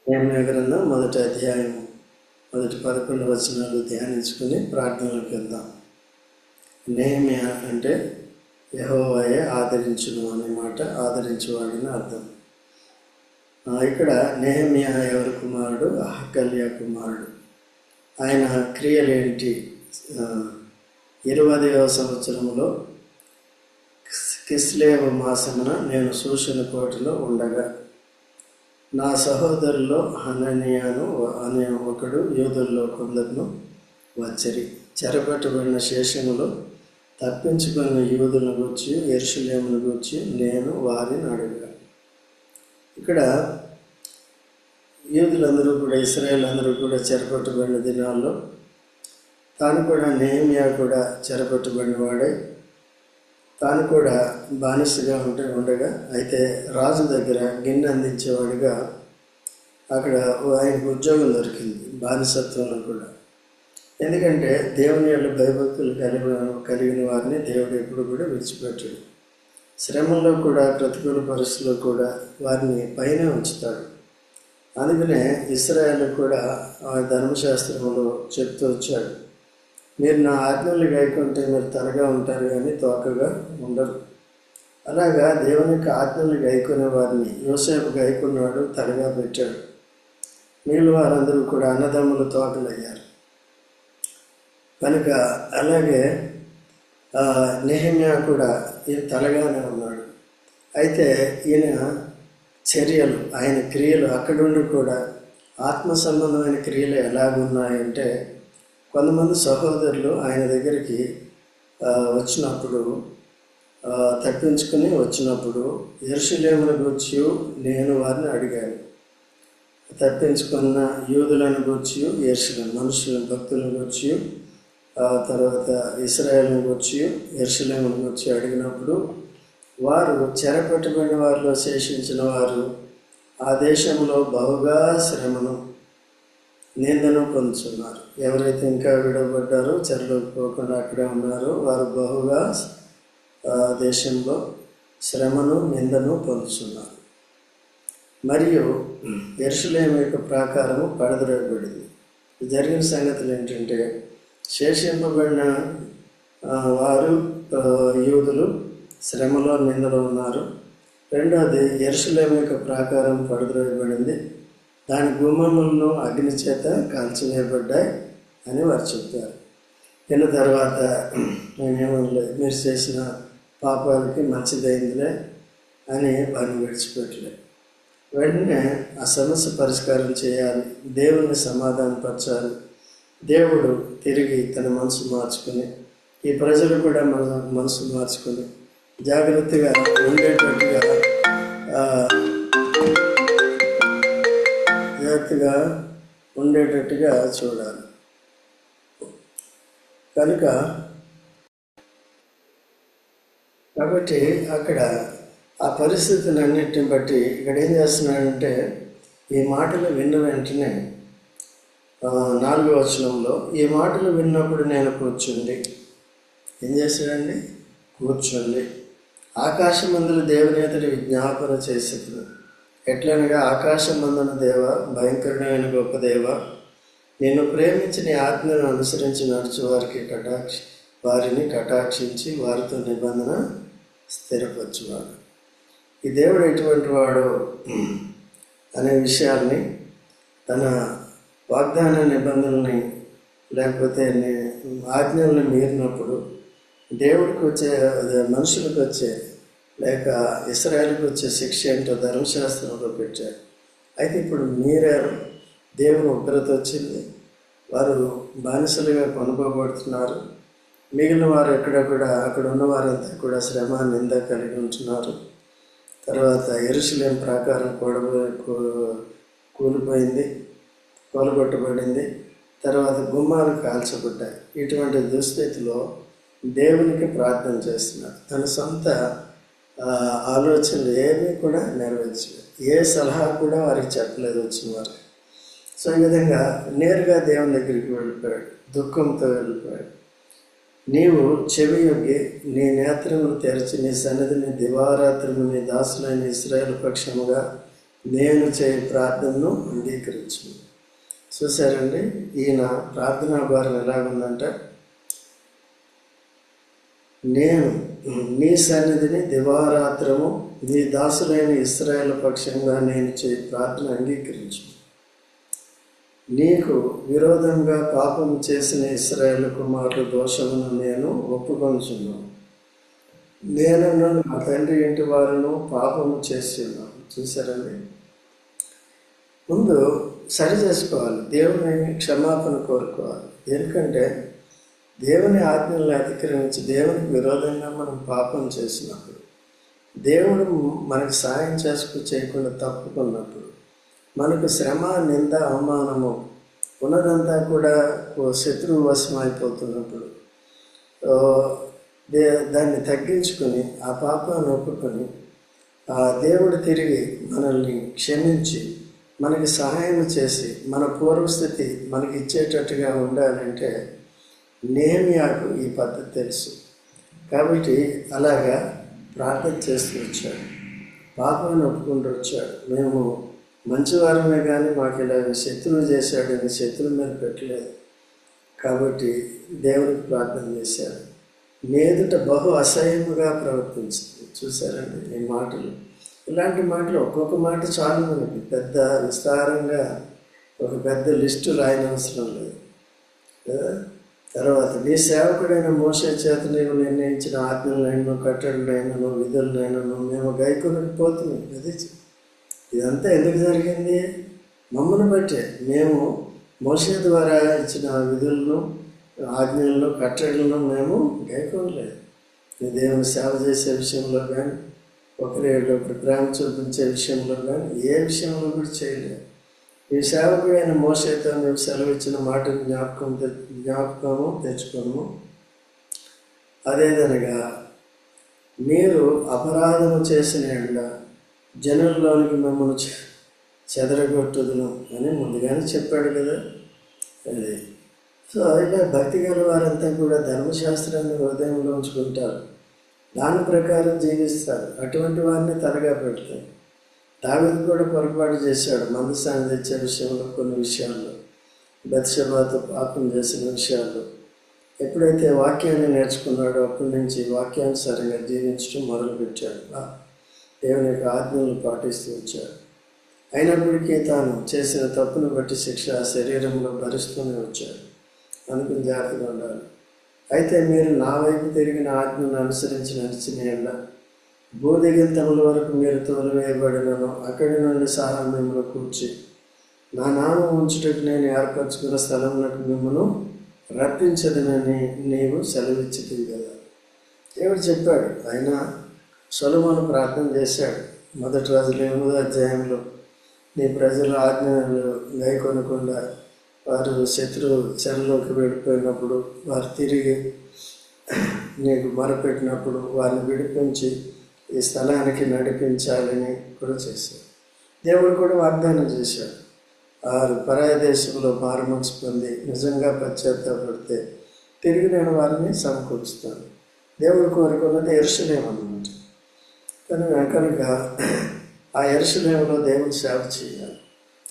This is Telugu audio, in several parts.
నెహెమ్యా గ్రంథం 1వ అధ్యాయం 11 వచనాలు ధ్యానించుకుని ప్రార్థనలోకి వెళ్దాం. నెహెమ్యా అంటే యెహోవాయే ఆదరించును అనే మాట, ఆదరించేవాడని అర్థం. ఇక్కడ నెహెమ్యా ఎవరి కుమారుడు? హకల్యా కుమారుడు. ఆయన క్రియలేంటి? 20వ సంవత్సరంలో కిస్లేవ మాసమున నేను శూషణ కోటలో ఉండగా నా సహోదరుల్లో హనన్యాను అనే ఒకడు యూదుల్లో కొందరును వచ్చరి. చెరపట్టబడిన శేషములో తప్పించుకున్న యూదులను గూర్చి యెరూషలేమును గూర్చి నేను వారిని అడిగా. ఇక్కడ యూదులందరూ కూడా, ఇశ్రాయేల్ అందరూ కూడా చెరపట్టబడిన దినాల్లో తాను కూడా, నెహెమ్యా కూడా చెరపట్టబడిన వాడే, తాను కూడా బానిసగా ఉండగా అయితే రాజు దగ్గర గిన్నె అందించేవాడిగా అక్కడ ఆయనకు ఉద్యోగం దొరికింది, బానిసత్వంలో కూడా. ఎందుకంటే దేవుని యొక్క భయభక్తులు కలిగిన వారిని దేవుడు ఎప్పుడు కూడా విడిచిపెట్టాడు. శ్రమంలో కూడా, ప్రతికూల పరిస్థితుల్లో కూడా వారిని పైనే ఉంచుతాడు. అందుకనే ఇశ్రాయేలు కూడా ఆ ధర్మశాస్త్రంలో చెప్తూ వచ్చాడు, మీరు నా ఆజ్ఞలు గైకుంటే మీరు తలగా ఉంటారు కానీ తోకగా ఉండరు. అలాగా దేవుని యొక్క ఆజ్ఞలు గైకునే వారిని యోసేపు గైకున్నాడు, తలగా పెట్టాడు. మిగిలిన వారందరూ కూడా అన్నదమ్ములు తోకలు అయ్యారు. కనుక అలాగే నెహెమ్యా కూడా ఈయన తలగానే ఉన్నాడు. అయితే ఈయన చర్యలు, ఆయన క్రియలు అక్కడుండి కూడా ఆత్మ సంబంధమైన క్రియలు ఎలాగున్నాయంటే, కొంతమంది సహోదరులు ఆయన దగ్గరికి వచ్చినప్పుడు, తప్పించుకుని వచ్చినప్పుడు యెరూషలేమును గూర్చి నేను వారిని అడిగాను. తప్పించుకున్న యూదులను గూర్చి, యెరూషలేము మనుషుల భక్తులను గూర్చి, తర్వాత ఇశ్రాయేలును గూర్చి, యెరూషలేమును గూర్చి అడిగినప్పుడు వారు చెరపట్టబడిన వారిలో శేషించిన వారు ఆ దేశంలో బహుగా శ్రమను, నిందను పొందుతున్నారు. ఎవరైతే ఇంకా విడవబడ్డారో, చెరలోకి పోకుండా అక్కడే ఉన్నారో వారు బహుగా దేశంలో శ్రమను, నిందను పొందుతున్నారు. మరియు యెరూషలేము యొక్క ప్రాకారము పడద్రోయబడింది. జరిగిన సంగతులు ఏంటంటే, శేషింపబడిన వారు యూదులు శ్రమలో, నిందలో ఉన్నారు. రెండవది, యెరూషలేము యొక్క ప్రాకారం పడద్రోయబడింది, దాని గుమ్మములను అగ్ని చేత కాల్చివేయబడ్డాయి అని వారు చెప్పారు. విన్న తర్వాత నేనేమనలేదు, మీరు చేసిన పాపాలకి మంచిదైందిలే అని వారిని విడిచిపెట్టలేదు. వెంటనే ఆ సమస్య పరిష్కారం చేయాలి, దేవుని సమాధానపరచాలి. దేవుడు తిరిగి తన మనసు మార్చుకుని, ఈ ప్రజలు కూడా మన మనసు మార్చుకుని జాగ్రత్తగా ఉండేటట్టుగా చూడాలి. కాబట్టి అక్కడ ఆ పరిస్థితిని అన్నిటిని బట్టి ఇక్కడ ఏం చేస్తున్నాడంటే, ఈ మాటలు విన్న వెంటనే 4వ వచనంలో, ఈ మాటలు విన్నప్పుడు నేను కూర్చుండి, ఏం చేశాడండి? కూర్చుండి ఆకాశమందుల దేవుని ఎదుట విజ్ఞాపన చేసేది. ఎట్లనగా, ఆకాశమందున దేవ, భయంకరుడైన గొప్ప దేవ, నేను ప్రేమించి నీ ఆజ్ఞను అనుసరించి నడుచు వారిని కటాక్షించి వారితో నిబంధన స్థిరపరచువాడు. ఈ దేవుడు ఎటువంటి వాడు అనే విషయాల్ని, తన వాగ్దాన నిబంధనల్ని లేకపోతే ఆజ్ఞల్ని మీరినప్పుడు దేవుడికి వచ్చే, మనుషులకు వచ్చే లేక ఇశ్రాయేలుకి వచ్చే శిక్ష ఏంటో ధర్మశాస్త్రంలో పెట్టాడు. అయితే ఇప్పుడు మీరారు, దేవుని ఉగ్రత వచ్చింది, వారు బానిసలుగా కొనుక్కోబడుతున్నారు. మిగిలిన వారు అక్కడ ఉన్న వారంతా కూడా శ్రమ, నింద కలిగి ఉంటున్నారు. తర్వాత యెరూషలేము ప్రాకారం కూలగొట్టబడింది. తర్వాత గుమ్మాలు కాల్చబడ్డాయి. ఇటువంటి దుస్థితిలో దేవునికి ప్రార్థన చేస్తున్నారు. తన సొంత ఆలోచనలు ఏమీ కూడా నెరవేర్చలేదు, ఏ సలహా కూడా వారికి చెప్పలేదు వచ్చిన వారు. సో ఈ విధంగా నేరుగా దేవుని దగ్గరికి వెళ్ళిపోయాడు, దుఃఖంతో వెళ్ళిపోయాడు. నీవు చెవియొగ్గి నీ నేత్రములు తెరచి నీ సన్నిధిని దివారాత్రము నీ దాసులైన ఇశ్రాయేలు పక్షముగా నేను చేయ ప్రార్థనను అంగీకరించు. చూసారండి, ఈయన ప్రార్థనా భారం ఎలాగుందంటే, నేను నీ సన్నిధిని దివారాత్రము నీ దాసులైన ఇశ్రాయేలు పక్షంగా నేను చేయ ప్రార్థన అంగీకరించు. నీకు విరోధంగా పాపం చేసిన ఇశ్రాయేలు కుమారుల దోషమును నేను ఒప్పుకొనుచున్నాను. నేను నా తండ్రి ఇంటి వారును పాపము చేసి ఉన్నాను. చూసారండి, ముందు సరి చేసుకోవాలి, దేవుని క్షమాపణ కోరుకోవాలి. ఎందుకంటే దేవుని ఆజ్ఞలను అతిక్రమించి దేవునికి విరోధంగా మనం పాపం చేసినప్పుడు, దేవుడు మనకు సాయం చేయకుండా తప్పుకున్నప్పుడు, మనకు శ్రమ, నింద, అవమానము ఉన్నదంతా కూడా శత్రువు వశం అయిపోతున్నప్పుడు, దాన్ని తగ్గించుకొని ఆ పాపాన్ని ఒప్పుకొని దేవుడు తిరిగి మనల్ని క్షమించి మనకి సహాయం చేసి మన పూర్వస్థితి మనకి ఇచ్చేటట్టుగా ఉండాలంటే నెహెమ్యాకు ఈ పద్ధతి తెలుసు. కాబట్టి అలాగా ప్రార్థన చేస్తూ వచ్చాడు, పాపాన్ని ఒప్పుకుంటూ వచ్చాడు. మేము మంచివారమే కానీ మాకు ఇలా శత్రువు చేశాడని శత్రువు మీద పెట్టలేదు. కాబట్టి దేవుడికి ప్రార్థన చేశాడు. నేదుట బహు అసహ్యముగా ప్రవర్తించింది. చూసారండి ఈ మాటలు, ఇలాంటి మాటలు ఒక్కొక్క మాట చాలు మనకి, పెద్ద విస్తారంగా ఒక పెద్ద లిస్టు రాయనవసరం లేదు. తర్వాత నీ సేవకుడైన మోషే చేత నీవు నిర్ణయించిన ఆజ్ఞలైనను కట్టడలైనను విధులైనను మేము గైకొనకపోతున్నాం. అది ఇదంతా ఎందుకు జరిగింది? మమ్మల్ని బట్టే. మేము మోషే ద్వారా ఇచ్చిన విధులను, ఆజ్ఞలను, కట్టడలను మేము గైకొనలేదు. దేవుని సేవ చేసే విషయంలో కానీ, ఒకరి ప్రేమ చూపించే విషయంలో కానీ, ఏ విషయంలో కూడా చేయలేదు. ఈ సేవకుడైన మోషేతో నువ్వు సెలవిచ్చిన మాటను జ్ఞాపకము తెచ్చుకోము. అదేదనగా మీరు అపరాధము చేసిన ఎడల జనుల్లోనికి మిమ్మల్ని చెదరగొట్టుదును అని ముందుగానే చెప్పాడు కదా. అది సో ఇలా భక్తి గల వారంతా కూడా ధర్మశాస్త్రాన్ని హృదయంలో ఉంచుకుంటారు, దాని ప్రకారం జీవిస్తారు. అటువంటి వారిని తలగా పెడతారు. దావీదు కూడా పొరపాటు చేశాడు మందసాన్ని తెచ్చే విషయంలో, కొన్ని విషయాల్లో, బత్షెబాతో పాపం చేసిన విషయాల్లో. ఎప్పుడైతే వాక్యాన్ని నేర్చుకున్నాడో అప్పటి నుంచి వాక్యానుసారంగా జీవించడం మొదలుపెట్టాడు. దేవుని యొక్క ఆజ్ఞలను పాటిస్తూ వచ్చాడు. అయినప్పటికీ తాను చేసిన తప్పును బట్టి శిక్ష శరీరంలో భరిస్తూనే వచ్చాడు. అందుకని జాగ్రత్తగా ఉండాలి. అయితే మీరు నా వైపు తిరిగిన ఆజ్ఞను అనుసరించి నడిచిన ఎడల భూదిగంతముల వరకు మీరు తోలివేయబడినను అక్కడి నుండి సహా మిమ్మల్ని కూర్చి నా నామం ఉంచుటకు నేను ఏర్పరచుకున్న స్థలంలోకి మిమ్మల్ని రప్పించదనని నీవు సెలవిచ్చితివి కదా. దేవుడు చెప్పాడు. ఆయన సొలొమోను ప్రార్థన చేశాడు. మొదటి రోజులు 8వ అధ్యాయంలో, నీ ప్రజల ఆజ్ఞలు గైకొనకుండా వారు శత్రువు చెరలోకి వెళ్ళిపోయినప్పుడు, వారు తిరిగి నీకు మొరపెట్టినప్పుడు వారిని విడిపించి ఈ స్థలానికి నడిపించాలని కూడా చేశాడు. దేవుడు కూడా వాగ్దానం చేశాడు. వారు పరాయ దేశంలో మారుమనసు పొంది నిజంగా పశ్చాత్తాపడితే తిరిగి నేను వారిని సమకూరుస్తాను. దేవుడు కోరుకున్నది యెరూషలేము అన్నమాట. కనుక ఆ యెరూషలేములో దేవుని సేవ చేయాలి.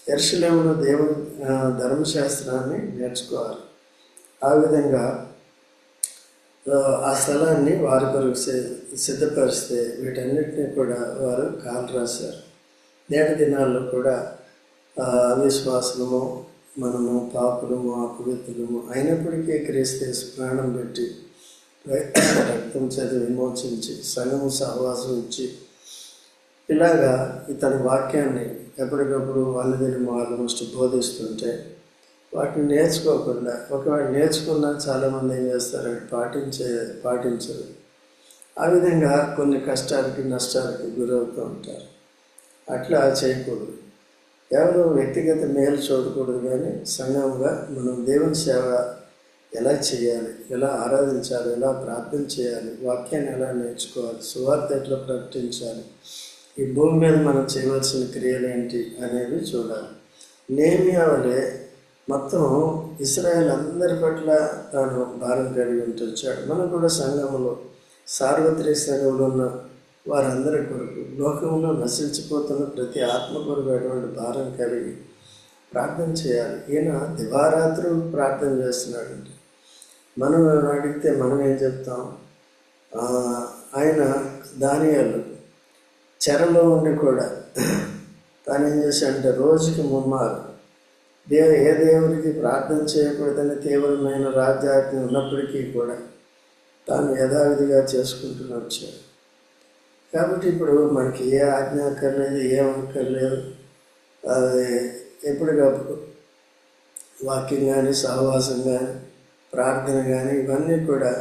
యెరూషలేములో దేవుని ధర్మశాస్త్రాన్ని నేర్చుకోవాలి. ఆ విధంగా ఆ స్థలాన్ని వారి కొరకు సిద్ధపరిస్తే వీటన్నిటినీ కూడా వారు కాలు రాశారు. నేటి దినాల్లో కూడా అవిశ్వాసము, మనము పాపులము, అపవిత్రులము అయినప్పటికీ క్రీస్తు ప్రాణం పెట్టి రక్తం చదివి విమోచించి సంఘము సహవాసం ఇచ్చి ఇలాగా ఇతని వాక్యాన్ని ఎప్పటికప్పుడు అనుదినము ఆల్మోస్ట్ బోధిస్తుంటే వాటిని నేర్చుకోకుండా, ఒకవేళ నేర్చుకున్నా చాలామంది ఏం చేస్తారంటే పాటించరు. ఆ విధంగా కొన్ని కష్టాలకి నష్టాలకి గురవుతూ ఉంటారు. అట్లా చేయకూడదు. కేవలం వ్యక్తిగత మేలు చూడకూడదు, కానీ సంఘంగా మనం దేవుని సేవ ఎలా చేయాలి, ఎలా ఆరాధించాలి, ఎలా ప్రార్థన చేయాలి, వాక్యాన్ని ఎలా నేర్చుకోవాలి, సువార్త ఎట్లా ప్రకటించాలి, ఈ భూమి మీద మనం చేయవలసిన క్రియలు ఏంటి అనేవి చూడాలి. నెహెమ్యా వలె మొత్తం ఇశ్రాయేల్ అందరి పట్ల తాను భారం కలిగి ఉంటూ వచ్చాడు. మనం కూడా సంఘంలో, సార్వత్రిక సంఘంలో ఉన్న వారందరి కొరకు, లోకంలో నశించిపోతున్న ప్రతి ఆత్మ కొరకు అటువంటి భారం కలిగి ప్రార్థన చేయాలి. ఈయన దివారాత్రులు ప్రార్థన చేస్తున్నాడండి. మనం అడిగితే మనం ఏం చెప్తాం? ఆయన దానియేలు చెరలో ఉండి కూడా తాను ఏం చేశాడంటే రోజుకి ముమ్మారు ఏ దేవుడికి ప్రార్థన చేయకూడదని తీవ్రమైన రాజ్యాజ్ఞ ఉన్నప్పటికీ కూడా తాను యథావిధిగా చేసుకుంటూ వచ్చాడు. కాబట్టి ఇప్పుడు మనకి ఏ ఆజ్ఞ అక్కర్లేదు, ఏం అక్కర్లేదు. అది ఎప్పటికప్పుడు వాక్యం కానీ, సహవాసం కానీ, ప్రార్థన కానీ ఇవన్నీ కూడా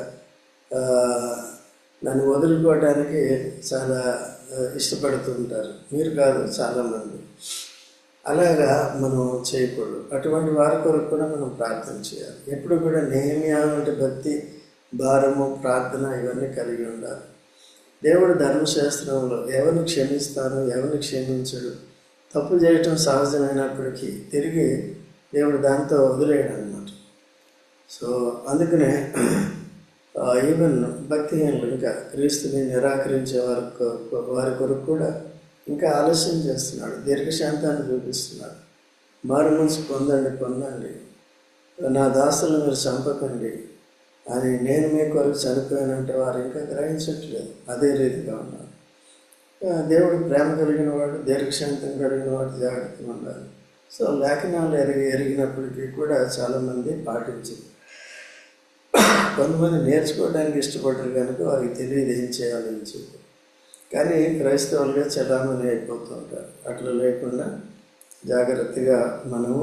నన్ను వదులుకోవడానికి చాలా ఇష్టపడుతూ ఉంటారు. మీరు కాదు, చాలామంది. అలాగా మనం చేయకూడదు. అటువంటి వారి కొరకు కూడా మనం ప్రార్థన చేయాలి. ఎప్పుడు కూడా నెహెమ్యా అంటే భక్తి, భారము, ప్రార్థన ఇవన్నీ కలిగి ఉండాలి. దేవుడు ధర్మశాస్త్రంలో ఎవరిని క్షమిస్తాను, ఎవరిని క్షమించడు, తప్పు చేయటం సహజమైనప్పటికీ తిరిగి దేవుడు దాంతో వదిలేయడం అన్నమాట. సో అందుకనే ఈవెన్ భక్తిహీనులు ఇంకా క్రీస్తుని నిరాకరించే వారి కొరకు కూడా ఇంకా ఆలస్యం చేస్తున్నాడు. దీర్ఘశాంతాన్ని చూపిస్తున్నాడు. మారు మనసు పొందండి, నా దాసులను మీరు చంపకండి అని నేను మీ కొరకు చనిపోయానంటే వారు ఇంకా గ్రహించట్లేదు. అదే రీతిగా ఉన్నారు. దేవుడు ప్రేమ కలిగిన వాడు, దీర్ఘశాంతం కలిగిన వాడు, జాగ్రత్తగా ఉండాలి. సో లేఖనాలు ఎరిగినప్పటికీ కూడా చాలామంది పాటించారు. కొంతమంది నేర్చుకోవడానికి ఇష్టపడరు కనుక వారికి తెలియదు ఏం చేయాలని చెప్పి. కానీ క్రైస్తవులుగా చలామణి అయిపోతూ ఉంటారు. అట్లా లేకుండా జాగ్రత్తగా మనము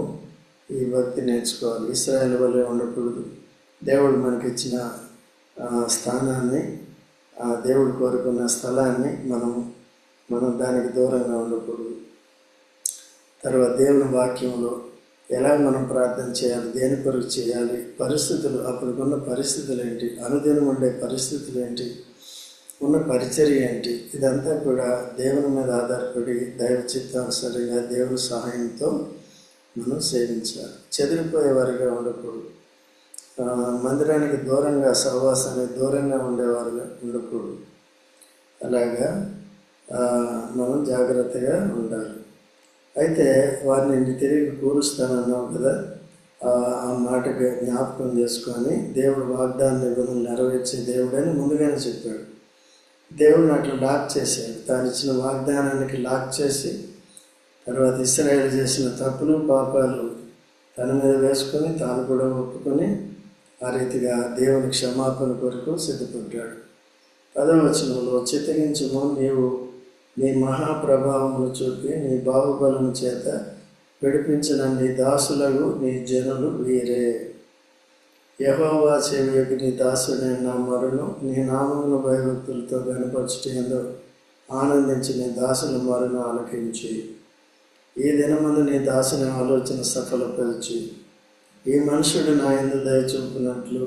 ఈ భక్తి నేర్చుకోవాలి. ఇశ్రాయేలు వల్లే ఉండకూడదు. దేవుడు మనకిచ్చిన స్థానాన్ని, దేవుడు కోరుకున్న స్థలాన్ని మనం దానికి దూరంగా ఉండకూడదు. తర్వాత దేవుని వాక్యంలో ఎలా మనం ప్రార్థన చేయాలి, దేని కొరకు చేయాలి, పరిస్థితులు, అప్పుడున్న పరిస్థితులు ఏంటి, అనుదినం ఉండే పరిస్థితులు ఏంటి, ఉన్న పరిచర్య ఏంటి, ఇదంతా కూడా దేవుని మీద ఆధారపడి దైవ చిత్తానుసారంగా దేవుని సహాయంతో మనం సేవించాలి. చెదిరిపోయేవారిగా ఉండకూడదు. మందిరానికి దూరంగా, సహవాసానికి దూరంగా ఉండేవారుగా ఉండకూడదు. అలాగా మనం జాగ్రత్తగా ఉండాలి. అయితే వారిని తిరిగి కూరుస్తానన్నావు కదా, ఆ మాటకి జ్ఞాపకం చేసుకొని దేవుడు వాగ్దాన నిబంధనలు నెరవేర్చే దేవుడని ముందుగానే చెప్పాడు. దేవుడిని అట్లా లాక్ చేశాడు. తాను ఇచ్చిన వాగ్దానానికి లాక్ చేసి తర్వాత ఇశ్రాయేలు చేసిన తప్పులు, పాపాలు తన మీద వేసుకొని తాను కూడా ఒప్పుకొని ఆ రీతిగా దేవుని క్షమాపణ కొరకు సిద్ధపడ్డాడు. 10వ వచనంలో, చిత్తగించుము, నీవు నీ మహాప్రభావమును చూపి నీ బాహుబలము చేత విడిపించిన నీ దాసులకు నీ జనులు వీరే. యెహోవా చెవియకు నీ దాసుడైన నా మొరను నీ నామమును భయభక్తులతో కనపరచుటయందు ఆనందించి నీ దాసుల మొరను ఆలకించి ఈ దినమందు నీ దాసుని ఆలోచన సఫలపరిచి ఈ మనుషుడు నా యందు దయ చూపినట్లు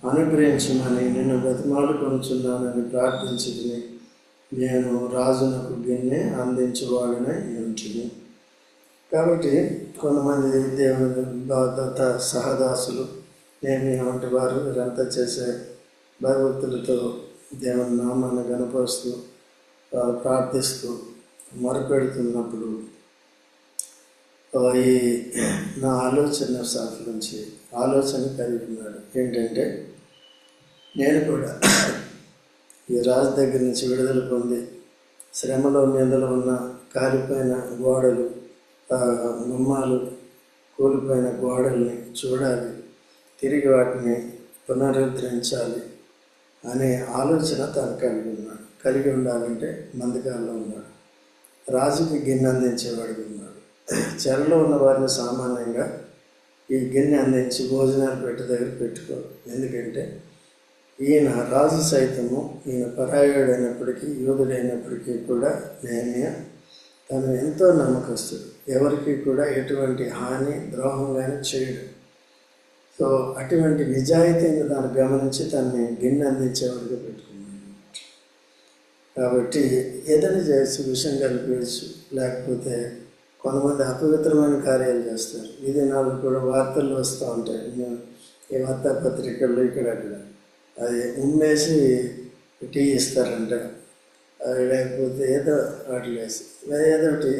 అనుగ్రహించమని నిన్ను బతిమాలుకొనుచున్నానని ప్రార్థించి నేను రాజునకు గిన్నె అందించేవాడినై ఉంటిని. కాబట్టి కొంతమంది దేవుని సహదాసులు వంటి వారు వీరంతా చేసే భయభక్తులతో దేవుని నామాన్ని గణపరుస్తూ ప్రార్థిస్తూ మొరపెడుతున్నప్పుడు ఈ నా ఆలోచన శాఖ నుంచి ఆలోచన కలిగి ఉన్నాడు. ఏంటంటే నేను కూడా ఈ రాజు దగ్గర నుంచి విడుదల పొంది శ్రమలో మీదలో ఉన్న కాలిపోయిన గోడలు, గుమ్మాలు, కూలిపోయిన గోడల్ని చూడాలి, తిరిగి వాటిని పునరుద్ధరించాలి అనే ఆలోచన తను కలిగి ఉండాలంటే మందకాల్లో ఉన్నాడు. రాజుకి గిన్నె అందించేవాడికి ఉన్నాడు. చెరలో ఉన్న వారిని సామాన్యంగా ఈ గిన్నె అందించి భోజనాలు దగ్గర పెట్టుకోరు. ఎందుకంటే ఈయన రాజు సైతము, ఈయన పరాయుడైనప్పటికీ యూదుడైనప్పటికీ కూడా నెహెమ్యా తను ఎంతో నమ్మకస్తుడు. ఎవరికి కూడా ఎటువంటి హాని, ద్రోహం కానీ చేయడు. సో అటువంటి నిజాయితీని దాన్ని గమనించి తనని గిన్నె అందించేవాడిగా పెట్టుకున్నాడు. కాబట్టి ఏదైనా చేయొచ్చు, విషయం కలిపేయచ్చు, లేకపోతే కొంతమంది అపవిత్రమైన కార్యాలు చేస్తారు. ఈ దినాలు కూడా వార్తల్లో వస్తూ ఉంటాయి. ఈ వార్తాపత్రికల్లో ఇక్కడ అది ఉమ్మేసి టీ ఇస్తారంట. లేకపోతే ఏదో వాటిలో వేసి ఏదోటి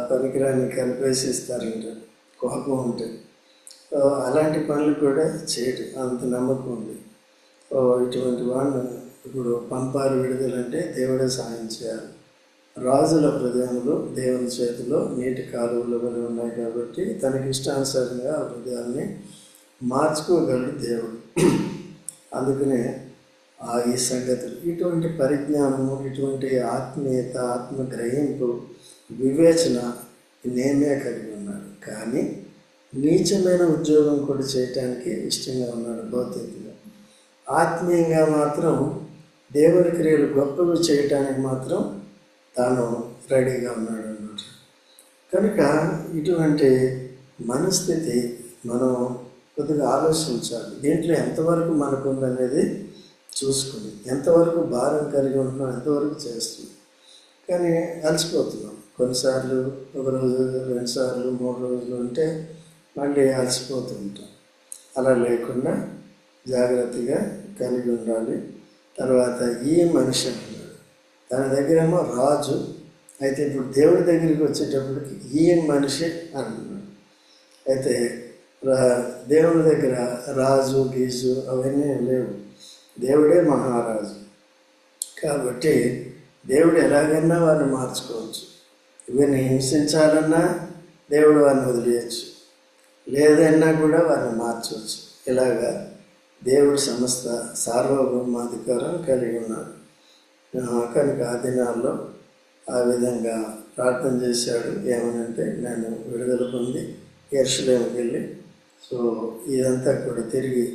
పనికిరాని కలిపేసి ఇస్తారంట కోపం ఉంటుంది. అలాంటి పనులు కూడా చేయడం అంత నమ్మకం ఉంది. ఇటువంటి వాళ్ళు ఇప్పుడు పంపారు విడుదలంటే దేవుడే సాయం చేయాలి. రాజుల హృదయంలో దేవుని చేతిలో నీటి కాలువలు వలె ఉన్నాయి కాబట్టి తనకి ఇష్టానుసారంగా ఆ హృదయాన్ని మార్చుకోగలడు దేవుడు. అందుకనే ఈ సంగతులు, ఇటువంటి పరిజ్ఞానము, ఇటువంటి ఆత్మీయత, ఆత్మగ్రహింపు, వివేచన నేమే కలిగి ఉన్నాడు. కానీ నీచమైన ఉద్యోగం కూడా చేయటానికి ఇష్టంగా ఉన్నాడు భౌతికంగా. ఆత్మీయంగా మాత్రం దేవుని క్రియలు గొప్పవి చేయటానికి మాత్రం తాను రెడీగా ఉన్నాడు అన్నమాట. కనుక ఇటువంటి మనస్థితి మనం కొద్దిగా ఆలోచించాలి. దీంట్లో ఎంతవరకు మనకు ఉందనేది చూసుకుని, ఎంతవరకు భారం కలిగి ఉంటున్నాం, ఎంతవరకు చేస్తున్నాం. కానీ అలసిపోతున్నాం. కొన్నిసార్లు 1 రోజు, 2 సార్లు, 3 రోజులు ఉంటే మళ్ళీ అలసిపోతూ ఉంటాం. అలా లేకుండా జాగ్రత్తగా కలిగి ఉండాలి. తర్వాత ఈ మనిషి అన్నాడు, తన దగ్గరేమో రాజు, అయితే ఇప్పుడు దేవుడి దగ్గరికి వచ్చేటప్పటికి ఈ మనిషి అన్నాడు. అయితే దేవుడి దగ్గర రాజు గీజు అవన్నీ లేవు, దేవుడే మహారాజు. కాబట్టి దేవుడు ఎలాగైనా వారిని మార్చుకోవచ్చు. ఇవన్నీ హింసించాలన్నా దేవుడు వారిని వదిలేయచ్చు, లేదన్నా కూడా వారిని మార్చవచ్చు. ఇలాగా దేవుడు సమస్త సార్వభౌమాధికారం కలిగి ఉన్నాడు. కనుక ఆ దినాల్లో ఆ విధంగా ప్రార్థన చేశాడు. ఏమనంటే, నేను విడుదల పొంది యెరూషలేముకి వెళ్ళి ఇదంతా కూడా తిరిగి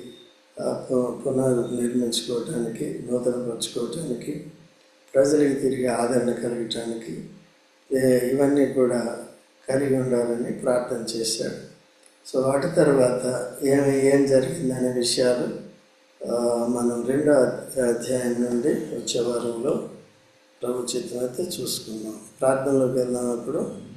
పునర్నిర్మించుకోవటానికి, నూతనపరచుకోవటానికి, ప్రజలకి తిరిగి ఆదరణ కలిగటానికి ఇవన్నీ కూడా కలిగి ఉండాలని ప్రార్థన చేశాడు. వాటి తర్వాత ఏం జరిగిందనే విషయాలు మనం 2వ అధ్యాయం నుండి వచ్చే వారంలో ప్రభు చిత్తమైతే చూసుకుందాం. ప్రార్థనలోకి వెళ్దాం. అప్పుడు